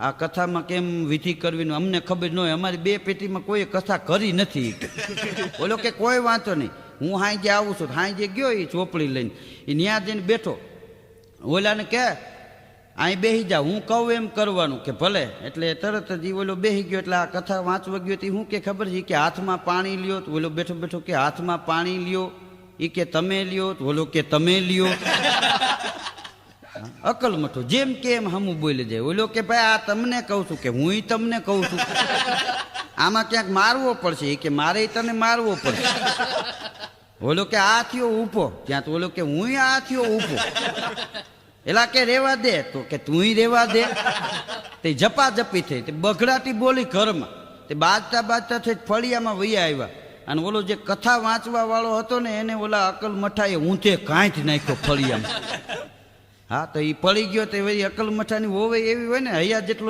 આ કથામાં કેમ વિધિ કરવી અમને ખબર ન હોય, અમારી 2 પેટીમાં કોઈ કથા કરી નથી. બોલો કે કોઈ વાંધો નહીં, હું હાંજે આવું છું. હાંજે ગયો એ ચોપડી લઈને, એ ન્યા જઈને બેઠો. ઓલાને કે અહીં બેસી જા, હું કહું એમ કરવાનું. કે ભલે. એટલે તરત જ ઓલો બેસી ગયો. એટલે આ કથા વાંચવા ગયો હતી. હું કે ખબર છે કે હાથમાં પાણી લ્યો. તો ઓલો બેઠો બેઠો કે હાથમાં પાણી લ્યો. એ કે તમે લ્યો. તો ઓલો કે તમે લ્યો. અકલ મઠો જેમ કે એમ હમું બોલી જાય. ઓલો કે ભાઈ આ તમને કહું છું. કે હું તમને કહું છું. આમાં ક્યાંક મારવો પડશે. એ કે મારે તને મારવો પડશે. ઓલો કે આ થયો ઊભો. ત્યાં તો ઓલો કે હું આ થયો ઊભો. એલા કે રેવા દે. તો કે તું રેવા દે. તે જપાજપી થઈ, તે બગડાટી બોલી ઘરમાં. તે બાજતા બાજતા થઈ ફળિયામાં વૈયા આવ્યા. અને ઓલો જે કથા વાંચવા વાળો હતો ને એને ઓલા અકલ મઠાએ ઊંધે કાંઈ નાખ્યો ફળિયામાં. હા, તો એ પડી ગયો. તો અકલ મઠાની હોવે એવી હોય ને, હૈયા જેટલો